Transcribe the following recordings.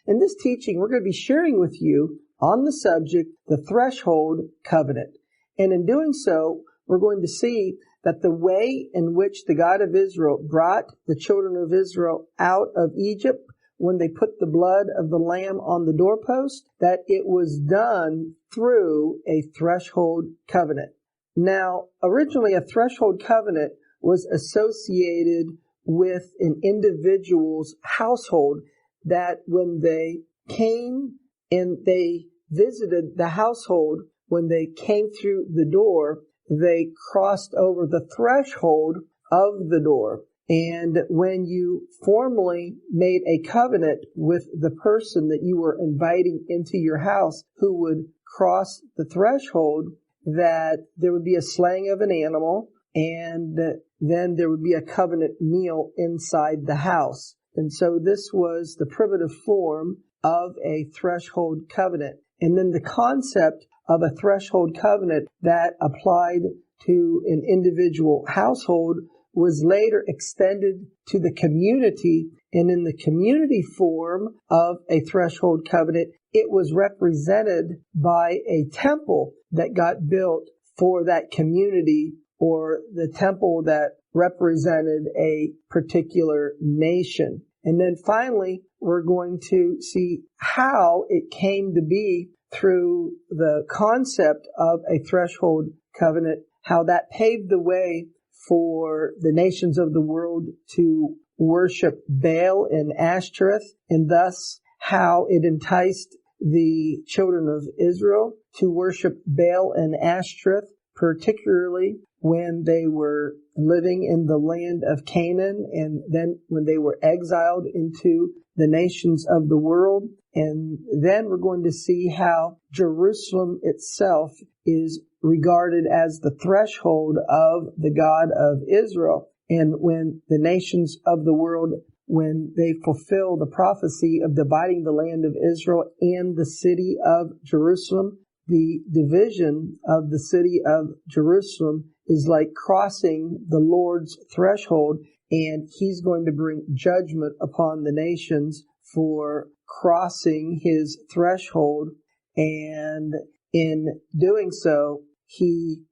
In this teaching, we're going to be sharing with you on the subject, the threshold covenant. And in doing so, we're going to see that the way in which the God of Israel brought the children of Israel out of Egypt when they put the blood of the lamb on the doorpost, that it was done through a threshold covenant. Now, originally a threshold covenant was associated with an individual's household, that when they came and they visited the household, when they came through the door, they crossed over the threshold of the door. And when you formally made a covenant with the person that you were inviting into your house who would cross the threshold, that there would be a slaying of an animal, and then there would be a covenant meal inside the house. And so this was the primitive form of a threshold covenant. And then the concept of a threshold covenant that applied to an individual household was later extended to the community. And in the community form of a threshold covenant, it was represented by a temple that got built for that community, or the temple that represented a particular nation. And then finally, we're going to see how it came to be through the concept of a threshold covenant, how that paved the way for the nations of the world to worship Baal and Ashtoreth, and thus how it enticed the children of Israel to worship Baal and Ashtoreth, particularly when they were living in the land of Canaan, and then when they were exiled into the nations of the world. And then we're going to see how Jerusalem itself is regarded as the threshold of the God of Israel. And when the nations of the world, when they fulfill the prophecy of dividing the land of Israel and the city of Jerusalem, the division of the city of Jerusalem is like crossing the Lord's threshold, and he's going to bring judgment upon the nations for crossing his threshold. And in doing so,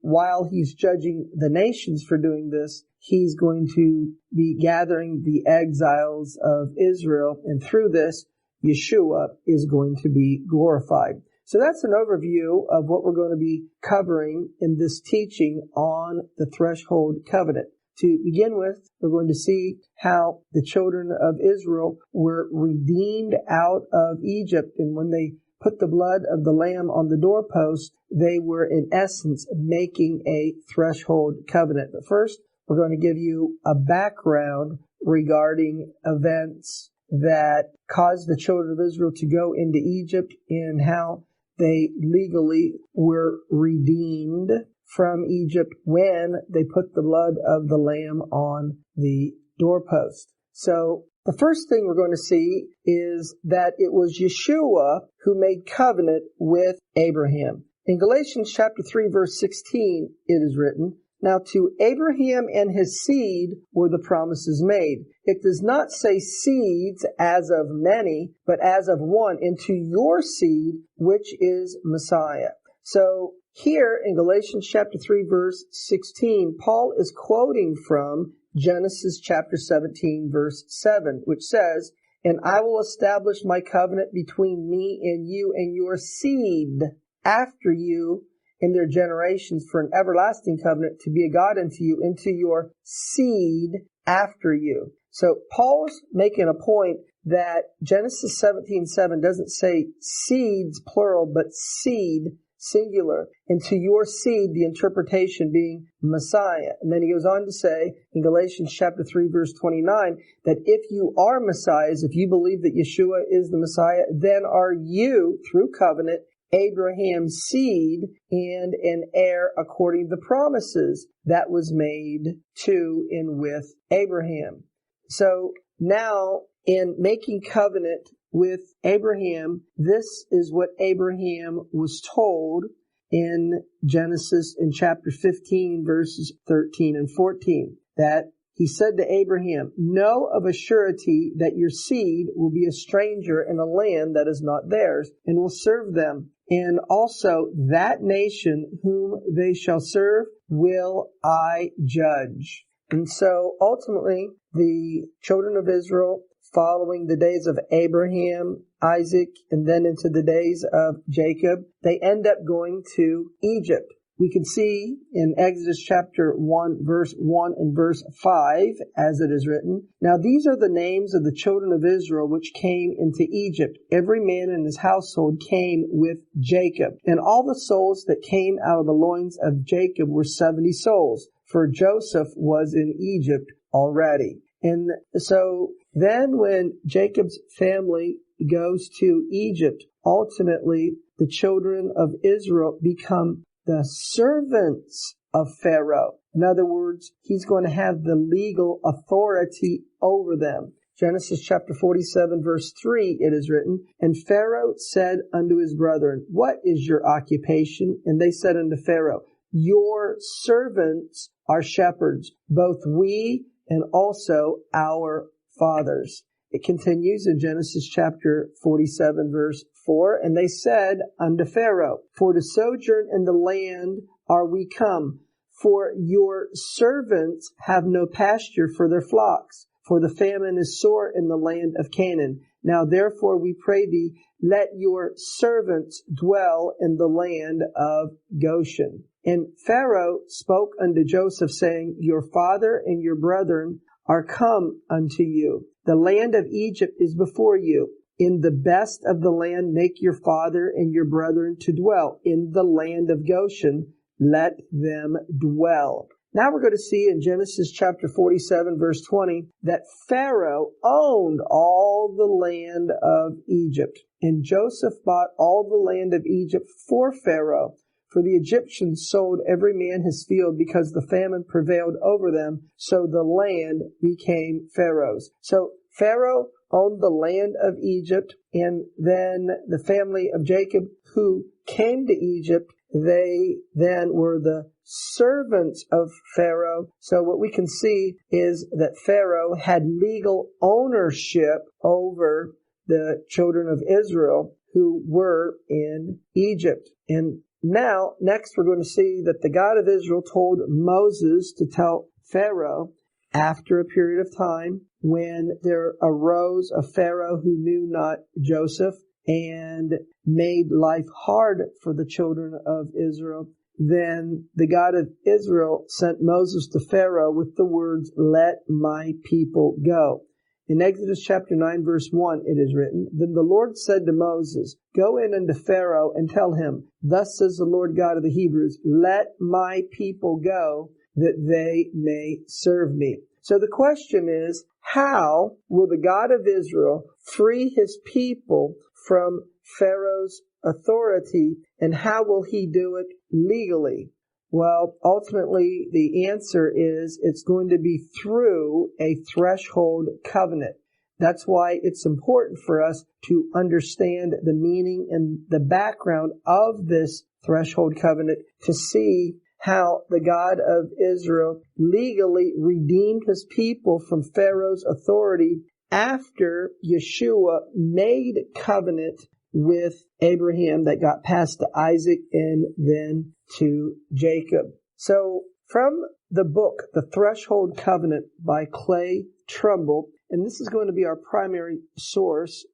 while he's judging the nations for doing this, he's going to be gathering the exiles of Israel, and through this, Yeshua is going to be glorified. So that's an overview of what we're going to be covering in this teaching on the threshold covenant. To begin with, we're going to see how the children of Israel were redeemed out of Egypt, and when they put the blood of the lamb on the doorpost, they were in essence making a threshold covenant. But first, we're going to give you a background regarding events that caused the children of Israel to go into Egypt and how they legally were redeemed from Egypt when they put the blood of the lamb on the doorpost. So the first thing we're going to see is that it was Yeshua who made covenant with Abraham. In Galatians chapter 3, verse 16, it is written, "Now to Abraham and his seed were the promises made. It does not say seeds as of many, but as of one, into your seed, which is Messiah." So here in Galatians chapter 3, verse 16, Paul is quoting from Genesis chapter 17, verse 7, which says, "And I will establish my covenant between me and you and your seed after you in their generations for an everlasting covenant, to be a God unto you, and to your seed after you." So Paul's making a point that Genesis 17:7 doesn't say seeds plural, but seed singular, and to your seed, the interpretation being Messiah. And then he goes on to say in Galatians chapter 3, verse 29, that if you are Messiahs, if you believe that Yeshua is the Messiah, then are you, through covenant, Abraham's seed and an heir according to the promises that was made to and with Abraham. So now, in making covenant with Abraham, this is what Abraham was told in Genesis in chapter 15, verses 13 and 14, that he said to Abraham, know of a surety that your seed will be a stranger in a land that is not theirs, and will serve them. And also that nation whom they shall serve will I judge. And so ultimately, the children of Israel, following the days of Abraham, Isaac, and then into the days of Jacob, they end up going to Egypt. We can see in Exodus chapter 1, verse 1 and verse 5, as it is written, now these are the names of the children of Israel which came into Egypt. Every man in his household came with Jacob. And all the souls that came out of the loins of Jacob were 70 souls, for Joseph was in Egypt already. And so then when Jacob's family goes to Egypt, ultimately the children of Israel become the servants of Pharaoh. In other words, he's going to have the legal authority over them. Genesis chapter 47, verse 3, it is written, and Pharaoh said unto his brethren, what is your occupation? And they said unto Pharaoh, your servants are shepherds, both we and also our fathers. It continues in Genesis chapter 47, verse 4, and they said unto Pharaoh, for to sojourn in the land are we come, for your servants have no pasture for their flocks, for the famine is sore in the land of Canaan. Now therefore we pray thee, let your servants dwell in the land of Goshen. And Pharaoh spoke unto Joseph, saying, your father and your brethren are come unto you. The land of Egypt is before you. In the best of the land make your father and your brethren to dwell. In the land of Goshen let them dwell. Now we're going to see in Genesis chapter 47, verse 20, that Pharaoh owned all the land of Egypt. And Joseph bought all the land of Egypt for Pharaoh. For the Egyptians sold every man his field because the famine prevailed over them, so the land became Pharaoh's. So Pharaoh owned the land of Egypt, and then the family of Jacob who came to Egypt, they then were the servants of Pharaoh. So what we can see is that Pharaoh had legal ownership over the children of Israel who were in Egypt. And now, next we're going to see that the God of Israel told Moses to tell Pharaoh, after a period of time, when there arose a Pharaoh who knew not Joseph and made life hard for the children of Israel, then the God of Israel sent Moses to Pharaoh with the words, let my people go. In Exodus chapter 9, verse 1, it is written, then the Lord said to Moses, go in unto Pharaoh and tell him, thus says the Lord God of the Hebrews, let my people go, that they may serve me. So the question is, how will the God of Israel free his people from Pharaoh's authority, and how will he do it legally? Well, ultimately, the answer is it's going to be through a threshold covenant. That's why it's important for us to understand the meaning and the background of this threshold covenant to see how the God of Israel legally redeemed his people from Pharaoh's authority after Yeshua made covenant with Abraham that got passed to Isaac and then to Jacob. So from the book, The Threshold Covenant by Clay Trumbull, and this is going to be our primary source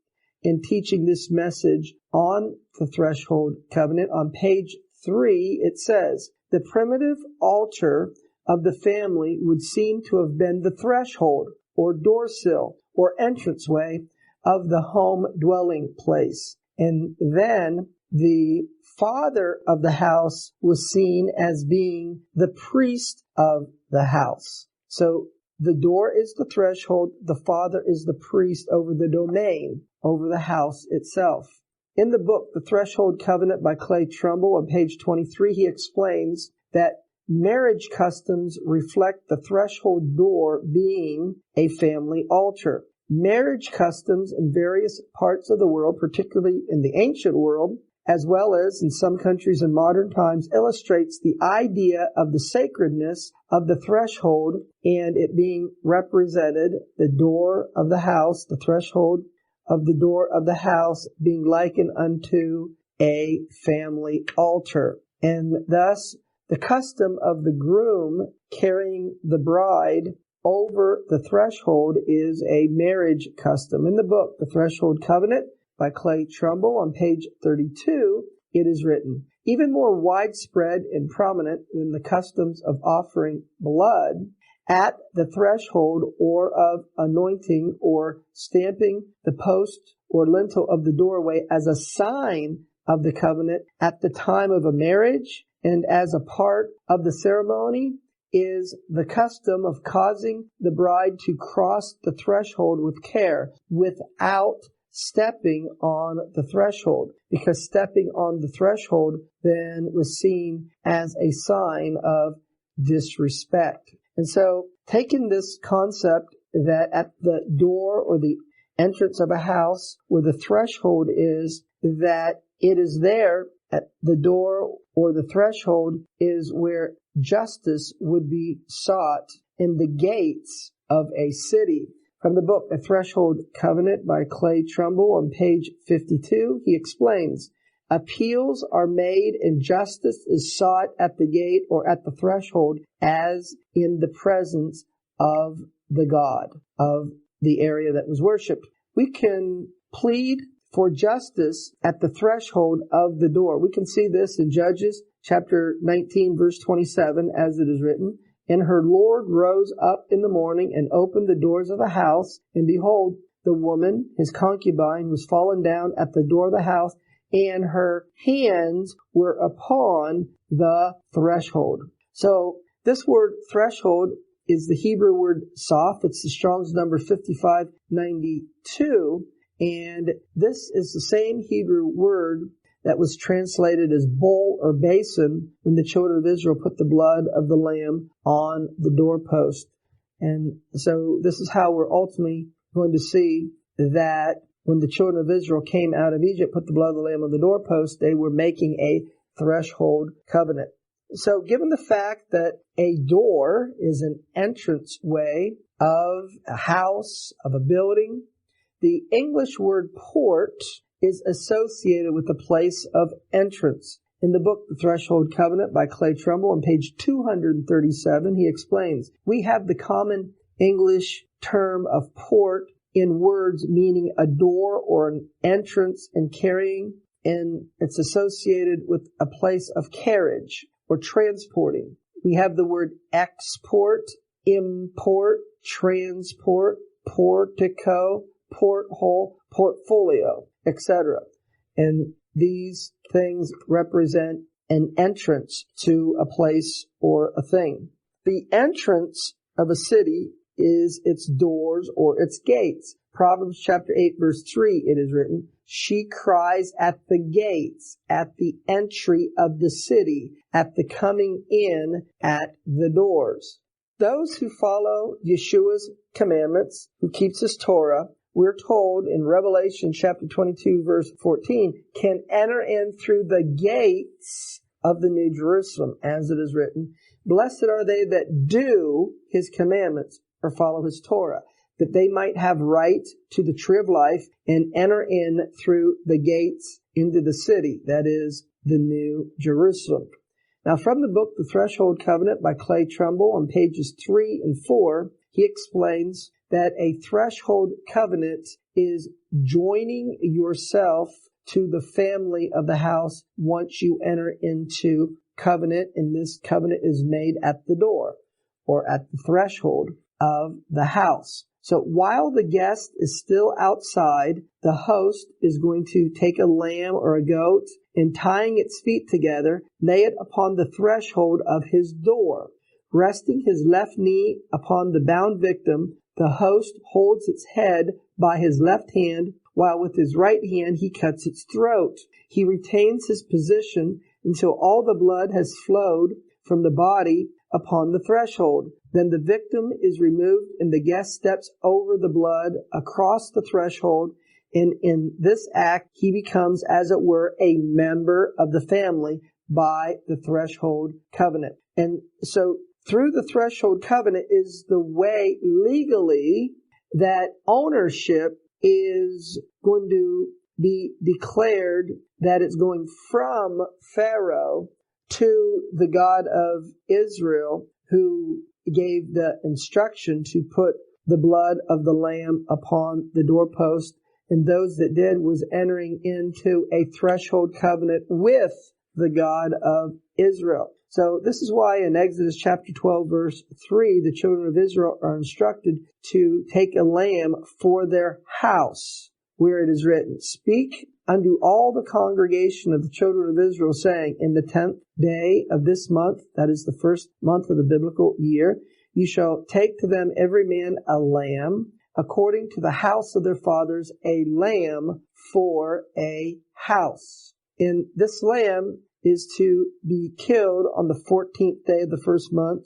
in teaching this message on the Threshold Covenant. On page 3, it says, the primitive altar of the family would seem to have been the threshold or door sill or entranceway of the home dwelling place. And then the father of the house was seen as being the priest of the house. So the door is the threshold. The father is the priest over the domain, over the house itself. In the book, The Threshold Covenant by Clay Trumbull, on page 23, he explains that marriage customs reflect the threshold door being a family altar. Marriage customs in various parts of the world, particularly in the ancient world, as well as in some countries in modern times, illustrates the idea of the sacredness of the threshold and it being represented, the door of the house, the threshold of the door of the house being likened unto a family altar. And thus, the custom of the groom carrying the bride over the threshold is a marriage custom. In the book, The Threshold Covenant, by Clay Trumbull, on page 32, it is written, even more widespread and prominent than the customs of offering blood at the threshold or of anointing or stamping the post or lintel of the doorway as a sign of the covenant at the time of a marriage and as a part of the ceremony is the custom of causing the bride to cross the threshold with care without stepping on the threshold, because stepping on the threshold then was seen as a sign of disrespect. And so, taking this concept that at the door or the entrance of a house where the threshold is, that it is there at the door or the threshold is where justice would be sought in the gates of a city. From the book, A Threshold Covenant by Clay Trumbull on page 52, he explains, appeals are made and justice is sought at the gate or at the threshold as in the presence of the God of the area that was worshipped. We can plead for justice at the threshold of the door. We can see this in Judges chapter 19, verse 27, as it is written, and her Lord rose up in the morning and opened the doors of the house, and behold, the woman, his concubine, was fallen down at the door of the house, and her hands were upon the threshold. So this word threshold is the Hebrew word soph. It's the Strong's number 5592, and this is the same Hebrew word that was translated as bowl or basin when the children of Israel put the blood of the lamb on the doorpost. And so this is how we're ultimately going to see that when the children of Israel came out of Egypt, put the blood of the lamb on the doorpost, they were making a threshold covenant. So given the fact that a door is an entrance way of a house, of a building, the English word port is associated with the place of entrance. In the book, The Threshold Covenant by Clay Trumbull, on page 237, he explains, we have the common English term of port in words meaning a door or an entrance and carrying, and it's associated with a place of carriage or transporting. We have the word export, import, transport, portico, porthole, portfolio, etc. And these things represent an entrance to a place or a thing. The entrance of a city is its doors or its gates. Proverbs chapter 8 verse 3, it is written, she cries at the gates, at the entry of the city, at the coming in, at the doors. Those who follow Yeshua's commandments, who keeps his Torah, we're told in Revelation chapter 22 verse 14, can enter in through the gates of the New Jerusalem, as it is written, blessed are they that do his commandments or follow his Torah, that they might have right to the tree of life and enter in through the gates into the city, that is, the New Jerusalem. Now from the book, The Threshold Covenant by Clay Trumbull, on pages 3 and 4, he explains that a threshold covenant is joining yourself to the family of the house once you enter into covenant, and this covenant is made at the door or at the threshold of the house. So while the guest is still outside, the host is going to take a lamb or a goat and tying its feet together, lay it upon the threshold of his door. Resting his left knee upon the bound victim, the host holds its head by his left hand, while with his right hand he cuts its throat. He retains his position until all the blood has flowed from the body upon the threshold. Then the victim is removed and the guest steps over the blood across the threshold And in this act, he becomes, as it were, a member of the family by the threshold covenant. And so through the threshold covenant is the way legally that ownership is going to be declared, that it's going from Pharaoh to the God of Israel, who gave the instruction to put the blood of the lamb upon the doorpost. And those that did was entering into a threshold covenant with the God of Israel. So this is why in Exodus chapter 12, verse 3, the children of Israel are instructed to take a lamb for their house, where it is written, "Speak unto all the congregation of the children of Israel, saying, in the 10th day of this month," that is the first month of the biblical year, "you shall take to them every man a lamb, according to the house of their fathers, a lamb for a house." And this lamb is to be killed on the 14th day of the first month,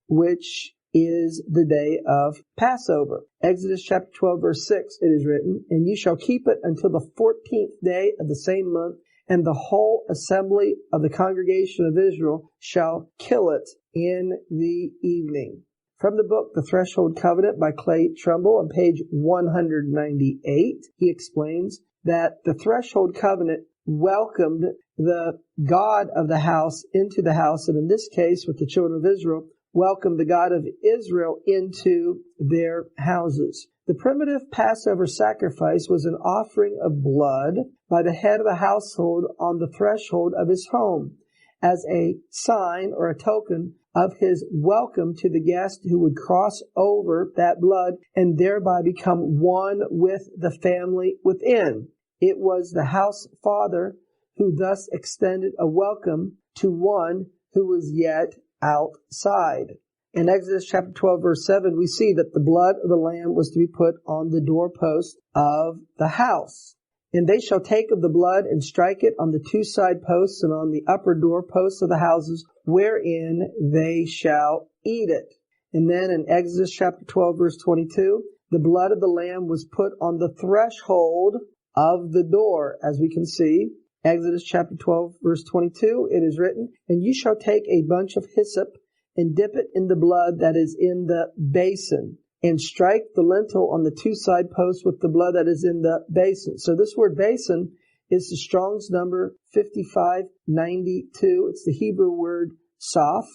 which is the day of Passover. Exodus chapter 12, verse 6, it is written, "And you shall keep it until the 14th day of the same month, and the whole assembly of the congregation of Israel shall kill it in the evening." From the book, The Threshold Covenant by Clay Trumbull, on page 198, he explains that the threshold covenant welcomed the God of the house into the house, and in this case, with the children of Israel, welcomed the God of Israel into their houses. The primitive Passover sacrifice was an offering of blood by the head of the household on the threshold of his home, as a sign or a token of his welcome to the guest who would cross over that blood and thereby become one with the family within. It was the house father who thus extended a welcome to one who was yet outside. In Exodus chapter 12, verse 7, we see that the blood of the lamb was to be put on the doorpost of the house. "And they shall take of the blood and strike it on the two side posts and on the upper doorposts of the houses, wherein they shall eat it." And then in Exodus chapter 12, verse 22, the blood of the lamb was put on the threshold of the door, as we can see. Exodus chapter 12, verse 22, it is written, "And you shall take a bunch of hyssop and dip it in the blood that is in the basin, and strike the lintel on the two side posts with the blood that is in the basin." So this word basin is the Strong's number 5592. It's the Hebrew word soph.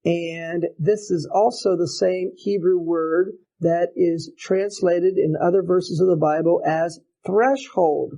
And this is also the same Hebrew word that is translated in other verses of the Bible as threshold.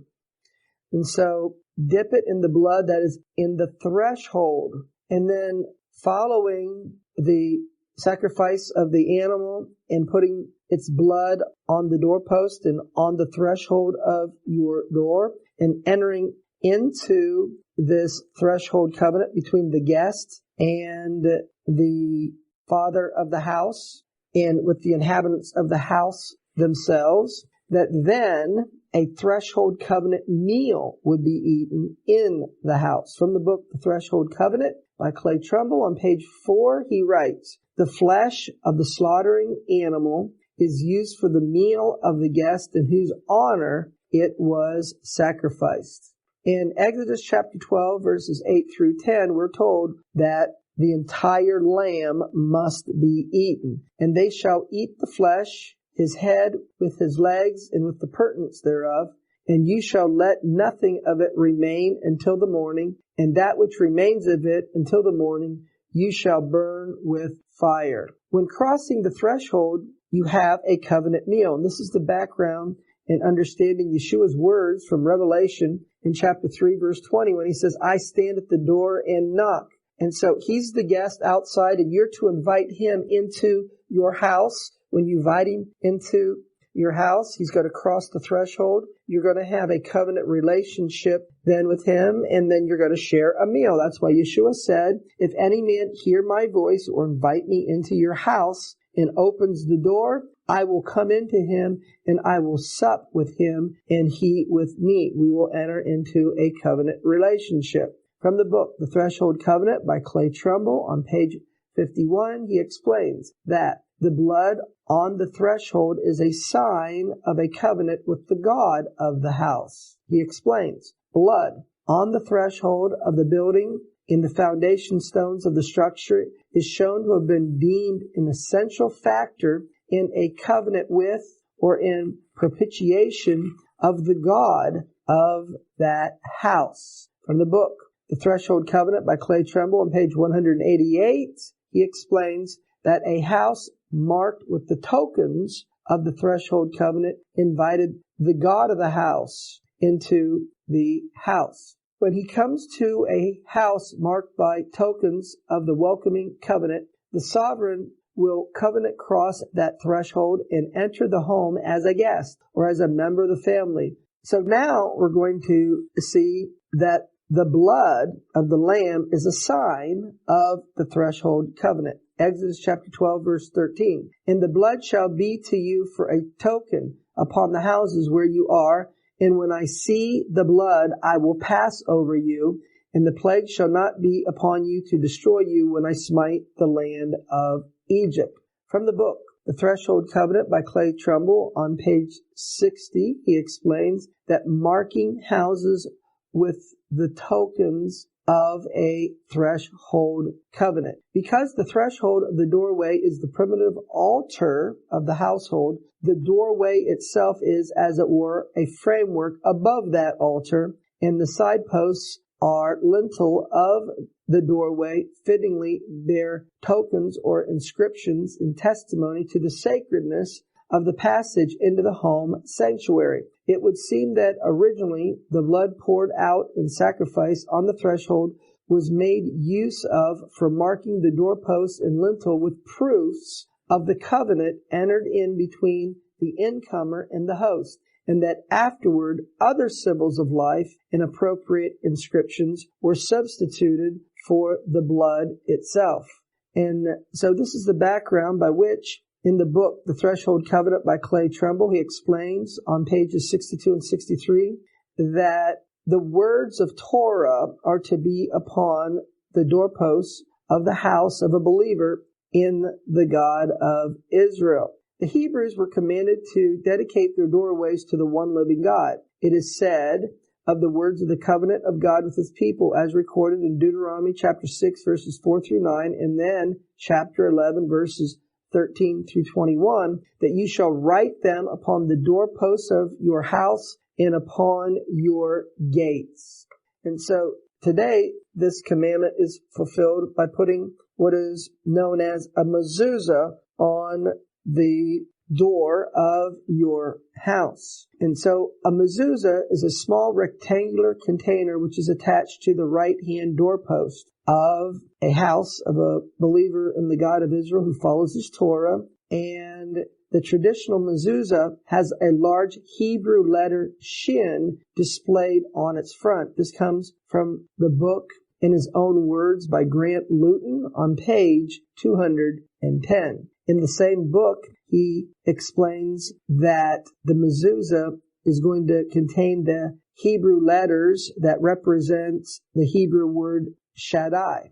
And so dip it in the blood that is in the threshold. And then following the sacrifice of the animal and putting its blood on the doorpost and on the threshold of your door, and entering into this threshold covenant between the guest and the father of the house and with the inhabitants of the house themselves, that then a threshold covenant meal would be eaten in the house. From the book, The Threshold Covenant by Clay Trumbull, on page 4, he writes, "The flesh of the slaughtering animal is used for the meal of the guest in whose honor it was sacrificed." In Exodus chapter 12, verses 8 through 10, we're told that the entire lamb must be eaten. "And they shall eat the flesh, his head with his legs and with the purtenance thereof, and you shall let nothing of it remain until the morning, and that which remains of it until the morning you shall burn with fire." When crossing the threshold, you have a covenant meal. And this is the background in understanding Yeshua's words from Revelation in chapter 3, verse 20, when he says, "I stand at the door and knock." And so he's the guest outside, and you're to invite him into your house. When you invite him into your house, he's going to cross the threshold. You're going to have a covenant relationship then with him, and then you're going to share a meal. That's why Yeshua said, "If any man hear my voice or invite me into your house and opens the door, I will come into him and I will sup with him and he with me." We will enter into a covenant relationship. From the book, The Threshold Covenant by Clay Trumbull, on page 51, he explains that The blood on the threshold is a sign of a covenant with the God of the house. He explains, blood on the threshold of the building in the foundation stones of the structure is shown to have been deemed an essential factor in a covenant with or in propitiation of the God of that house. From the book, The Threshold Covenant by Clay Tremble on page 188, he explains that a house marked with the tokens of the threshold covenant invited the God of the house into the house. When he comes to a house marked by tokens of the welcoming covenant, the sovereign will covenant cross that threshold and enter the home as a guest or as a member of the family. So now we're going to see that the blood of the lamb is a sign of the threshold covenant. Exodus chapter 12, verse 13. And the blood shall be to you for a token upon the houses where you are. And when I see the blood, I will pass over you, and the plague shall not be upon you to destroy you when I smite the land of Egypt. From the book, The Threshold Covenant by Clay Trumbull on page 60, he explains that marking houses with the tokens of a threshold covenant. Because the threshold of the doorway is the primitive altar of the household, the doorway itself is, as it were, a framework above that altar, and the side posts are lintel of the doorway, fittingly bear tokens or inscriptions in testimony to the sacredness of the passage into the home sanctuary. It would seem that originally the blood poured out in sacrifice on the threshold was made use of for marking the doorposts and lintel with proofs of the covenant entered in between the incomer and the host, and that afterward other symbols of life and appropriate inscriptions were substituted for the blood itself. And so this is the background by which in the book, The Threshold Covenant by Clay Trumbull, he explains on pages 62 and 63 that the words of Torah are to be upon the doorposts of the house of a believer in the God of Israel. The Hebrews were commanded to dedicate their doorways to the one living God. It is said of the words of the covenant of God with his people as recorded in Deuteronomy chapter 6 verses 4 through 9 and then chapter 11 verses 13 through 21, that you shall write them upon the doorposts of your house and upon your gates. And so today, this commandment is fulfilled by putting what is known as a mezuzah on the door of your house. And so a mezuzah is a small rectangular container which is attached to the right-hand doorpost of a house of a believer in the God of Israel who follows his Torah. And the traditional mezuzah has a large Hebrew letter shin displayed on its front. This comes from the book in his own words by Grant Luton on page 210. In the same book, he explains that the mezuzah is going to contain the Hebrew letters that represents the Hebrew word Shaddai.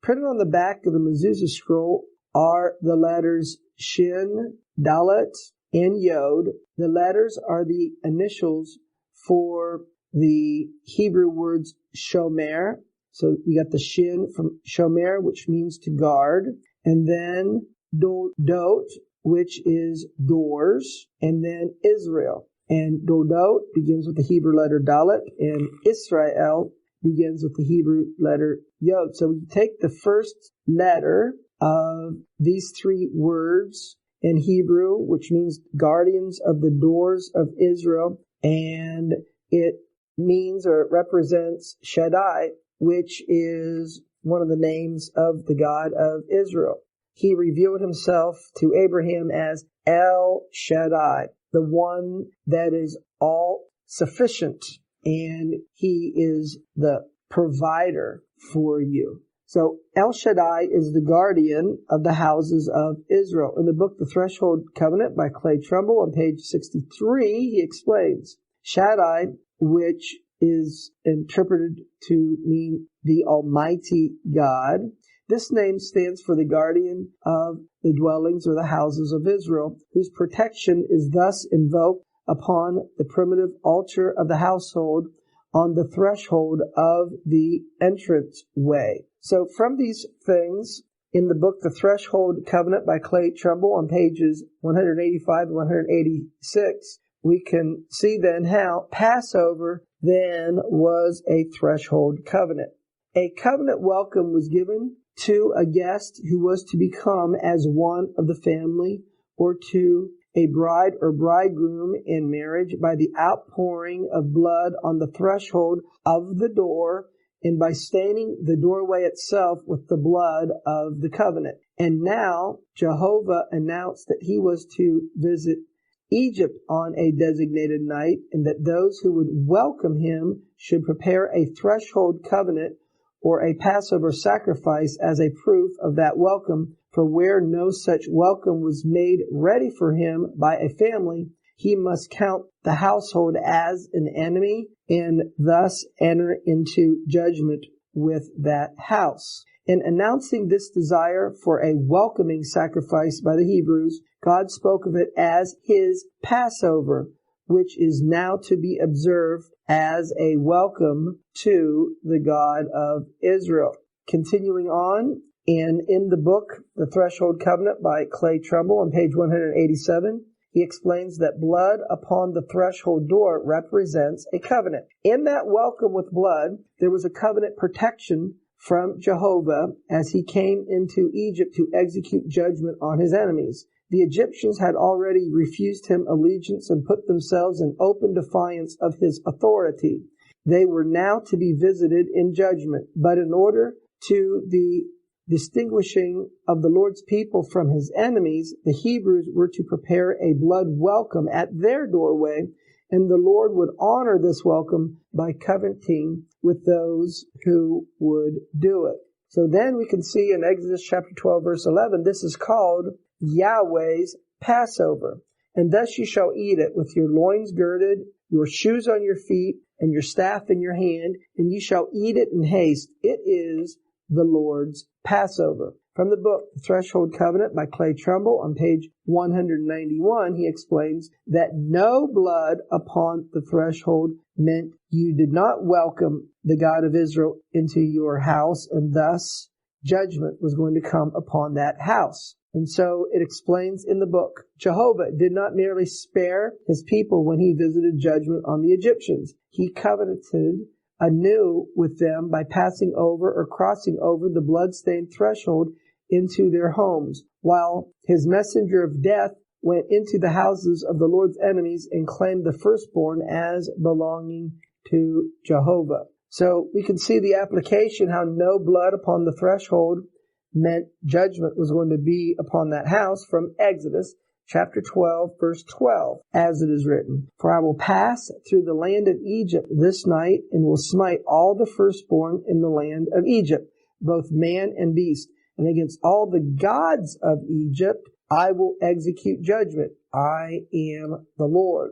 Printed on the back of the mezuzah scroll are the letters Shin, Dalet, and Yod. The letters are the initials for the Hebrew words Shomer. So we got the Shin from Shomer, which means to guard, and then Dodot, which is doors, and then Israel. And Dodot begins with the Hebrew letter Dalet, and Israel begins with the Hebrew letter Yod. So we take the first letter of these three words in Hebrew, which means guardians of the doors of Israel, and it means or it represents Shaddai, which is one of the names of the God of Israel. He revealed himself to Abraham as El Shaddai, the one that is all sufficient, and he is the provider for you. So El Shaddai is the guardian of the houses of Israel. In the book The Threshold Covenant by Clay Trumbull on page 63, he explains Shaddai, which is interpreted to mean the Almighty God. This name stands for the guardian of the dwellings or the houses of Israel, whose protection is thus invoked upon the primitive altar of the household on the threshold of the entrance way. So from these things, in the book The Threshold Covenant by Clay Trumbull on pages 185 and 186, we can see then how Passover then was a threshold covenant. A covenant welcome was given to a guest who was to become as one of the family, or to a bride or bridegroom in marriage, by the outpouring of blood on the threshold of the door, and by staining the doorway itself with the blood of the covenant. And now Jehovah announced that he was to visit Egypt on a designated night, and that those who would welcome him should prepare a threshold covenant or a Passover sacrifice as a proof of that welcome. For where no such welcome was made ready for him by a family, he must count the household as an enemy and thus enter into judgment with that house. In announcing this desire for a welcoming sacrifice by the Hebrews, God spoke of it as his Passover, which is now to be observed as a welcome to the God of Israel. Continuing on, and in the book, The Threshold Covenant by Clay Trumbull on page 187, he explains that blood upon the threshold door represents a covenant. In that welcome with blood, there was a covenant protection from Jehovah as he came into Egypt to execute judgment on his enemies. The Egyptians had already refused him allegiance and put themselves in open defiance of his authority. They were now to be visited in judgment, but in order to the distinguishing of the Lord's people from his enemies, the Hebrews were to prepare a blood welcome at their doorway, and the Lord would honor this welcome by covenanting with those who would do it. So then we can see in Exodus chapter 12, verse 11, this is called Yahweh's Passover. And thus you shall eat it with your loins girded, your shoes on your feet, and your staff in your hand, and you shall eat it in haste. It is the Lord's Passover. From the book, The Threshold Covenant by Clay Trumbull on page 191, he explains that no blood upon the threshold meant you did not welcome the God of Israel into your house, and thus judgment was going to come upon that house. And so it explains in the book, Jehovah did not merely spare his people when he visited judgment on the Egyptians. He covenanted anew with them by passing over or crossing over the blood-stained threshold into their homes, while his messenger of death went into the houses of the Lord's enemies and claimed the firstborn as belonging to Jehovah. So we can see the application, how no blood upon the threshold meant judgment was going to be upon that house from Exodus chapter 12, verse 12, as it is written, For I will pass through the land of Egypt this night, and will smite all the firstborn in the land of Egypt, both man and beast. And against all the gods of Egypt I will execute judgment. I am the Lord.